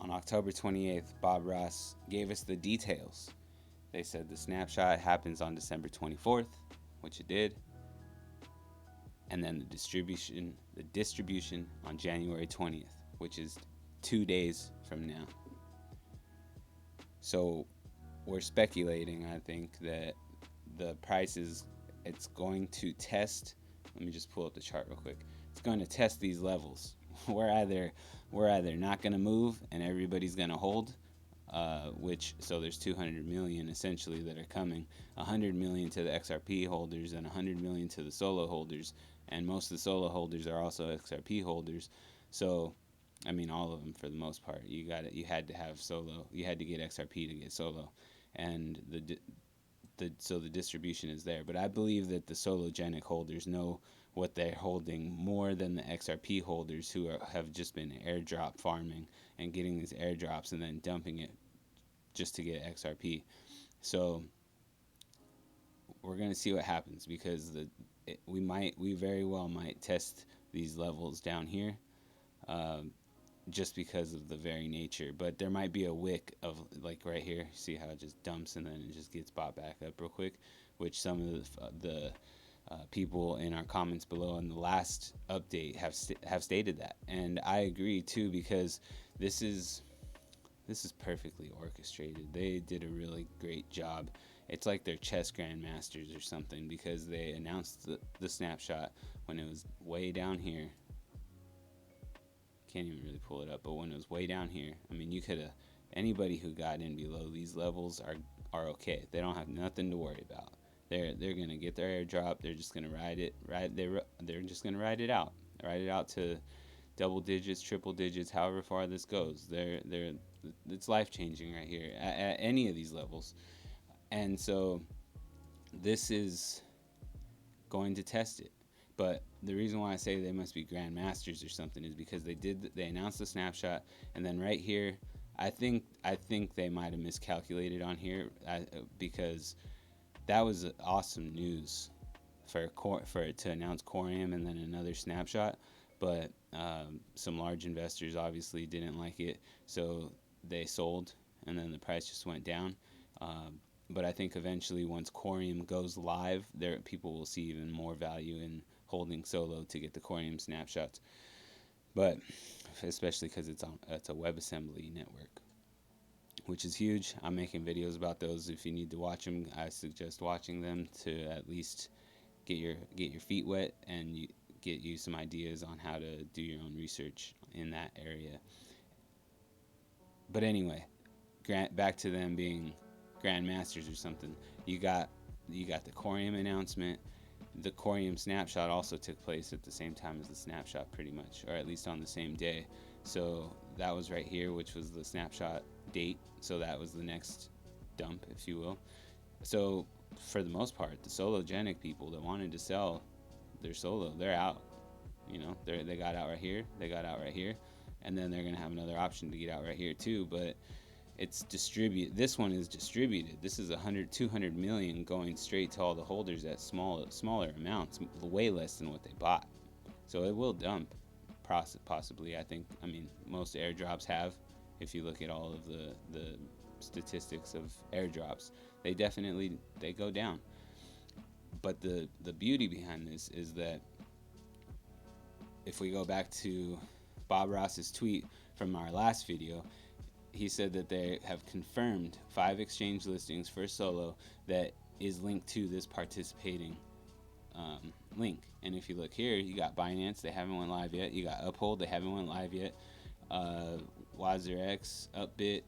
on October 28th, Bob Ross gave us the details. They said the snapshot happens on December 24th, which it did, and then the distribution on January 20th, which is 2 days from now. So we're speculating, I think, that the price it's going to test. Let me just pull up the chart real quick. It's going to test these levels. We're either not going to move and everybody's going to hold, so there's 200 million essentially that are coming, 100 million to the XRP holders and 100 million to the solo holders, and most of the solo holders are also XRP holders. So I mean, all of them for the most part. You had to have solo. You had to get XRP to get solo, and so the distribution is there. But I believe that the Sologenic holders know what they're holding more than the XRP holders who have just been airdrop farming and getting these airdrops and then dumping it just to get XRP. So we're gonna see what happens, because we very well might test these levels down here. Just because of the very nature, but there might be a wick of, like right here, see how it just dumps and then it just gets bought back up real quick, which some of the people in our comments below in the last update have stated that, and I agree too, because this is perfectly orchestrated. They did a really great job. It's like they're chess grandmasters or something, because they announced the snapshot when it was way down here. Can't even really pull it up, but when it was way down here, I mean, anybody who got in below these levels are okay. They don't have nothing to worry about. They're gonna get their airdrop. They're just gonna they're just gonna ride it out to double digits, triple digits, however far this goes. It's life changing right here at any of these levels, and so this is going to test it. But the reason why I say they must be grandmasters or something is because they announced the snapshot, and then right here, I think they might have miscalculated on here, because that was awesome news for it to announce Corium and then another snapshot. But some large investors obviously didn't like it, so they sold, and then the price just went down. But I think eventually, once Corium goes live, people will see even more value in holding solo to get the Corium snapshots. But especially because it's a WebAssembly network, which is huge. I'm making videos about those. If you need to watch them, I suggest watching them to at least get your feet wet and get you some ideas on how to do your own research in that area. But anyway, back to them being grandmasters or something. You got the Corium announcement. The Corium snapshot also took place at the same time as the snapshot, pretty much, or at least on the same day. So that was right here, which was the snapshot date. So that was the next dump, if you will. So for the most part, the Sologenic people that wanted to sell their solo, they're out. You know, they got out right here. They got out right here, and then they're gonna have another option to get out right here too. But it's distributed. This one is distributed. This is 200 million going straight to all the holders at smaller amounts, way less than what they bought. So it will dump, possibly. I mean, most airdrops have. If you look at all of the statistics of airdrops, they go down. But the beauty behind this is that if we go back to Bob Ross's tweet from our last video, he said that they have confirmed 5 exchange listings for solo that is linked to this participating link. And if you look here, you got Binance, they haven't went live yet. You got Uphold, they haven't went live yet. WazirX, Upbit,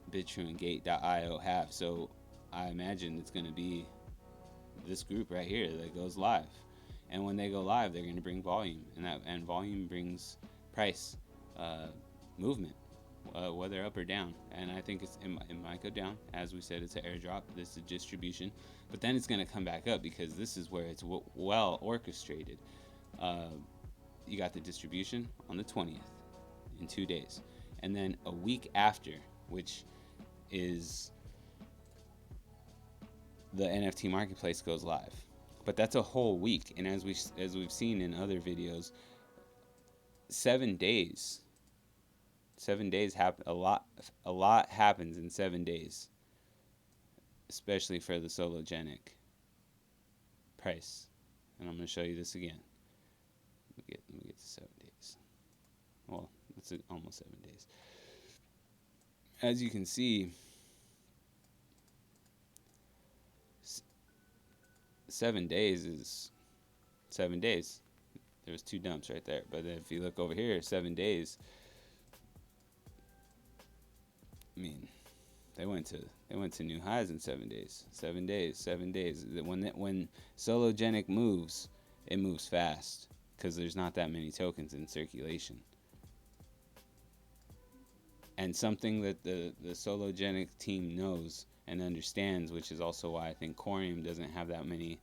Bitrue, and Gate.io have. So I imagine it's going to be this group right here that goes live. And when they go live, they're going to bring volume, and volume brings price movement, whether up or down. And I think it might go down. As we said, it's an airdrop. This is distribution, but then it's going to come back up, because this is where it's well orchestrated. You got the distribution on the 20th in 2 days, and then a week after, which is the NFT marketplace, goes live. But that's a whole week, and as we've seen in other videos, 7 days 7 days happen a lot happens in 7 days, especially for the Sologenic price. And I'm going to show you this again. Let me get to 7 days. Well, it's almost 7 days. As you can see, 7 days is 7 days. There was 2 dumps right there. But if you look over here, 7 days, I mean, they went to new highs in 7 days. 7 days, 7 days. When Sologenic moves, it moves fast because there's not that many tokens in circulation. And something that the Sologenic team knows and understands, which is also why I think Corium doesn't have that many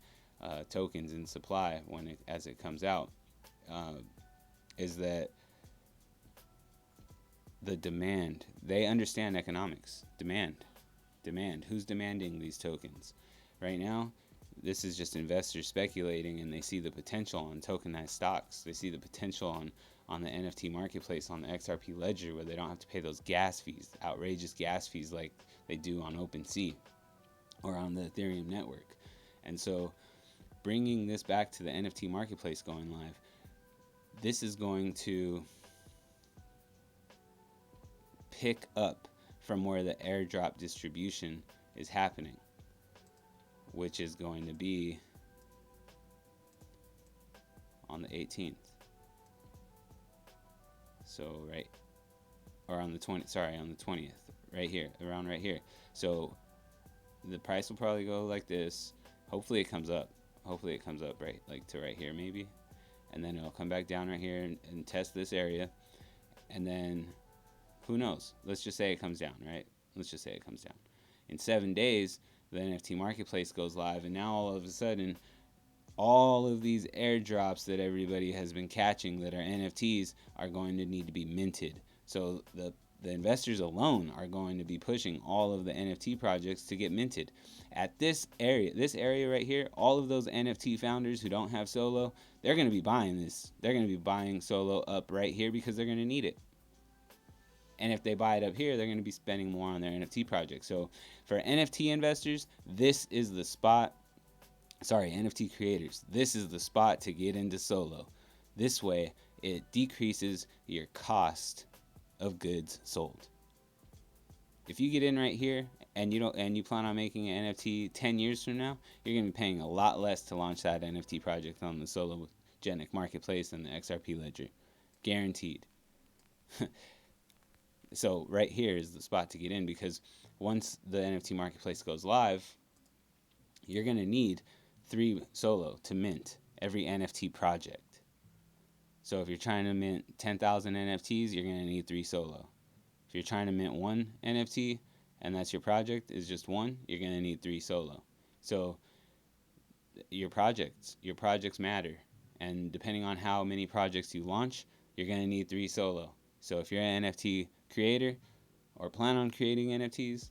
tokens in supply as it comes out, is that the demand. They understand economics. Demand. Who's demanding these tokens? Right now, this is just investors speculating, and they see the potential on tokenized stocks. They see the potential on the NFT marketplace, on the XRP ledger, where they don't have to pay those gas fees, outrageous gas fees like they do on OpenSea or on the Ethereum network. And so bringing this back to the NFT marketplace going live, this is going to pick up from where the airdrop distribution is happening, which is going to be on the 18th. So on the 20th, right here, around right here. So the price will probably go like this. Hopefully it comes up right, like to right here maybe, and then it'll come back down right here and test this area, and then who knows? Let's just say it comes down, right? Let's just say it comes down. In 7 days, the NFT marketplace goes live, and now all of a sudden, all of these airdrops that everybody has been catching that are NFTs are going to need to be minted. So the investors alone are going to be pushing all of the NFT projects to get minted. At this area right here, all of those NFT founders who don't have Solo, they're going to be buying this. They're going to be buying Solo up right here because they're going to need it. And if they buy it up here, they're going to be spending more on their NFT project. So for NFT investors, this is the spot. Sorry, NFT creators, this is the spot to get into Solo. This way, it decreases your cost of goods sold. If you get in right here and you plan on making an NFT 10 years from now, you're going to be paying a lot less to launch that NFT project on the Sologenic marketplace than the XRP ledger. Guaranteed. So right here is the spot to get in, because once the NFT marketplace goes live, you're going to need 3 Solo to mint every NFT project. So if you're trying to mint 10,000 NFTs, you're going to need 3 Solo. If you're trying to mint 1 NFT and that's your project is just 1, you're going to need 3 Solo. So your projects matter, and depending on how many projects you launch, you're going to need 3 Solo. So if you're an NFT creator or plan on creating NFTs,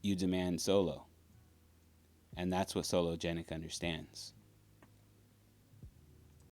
you demand Solo. And that's what Sologenic understands.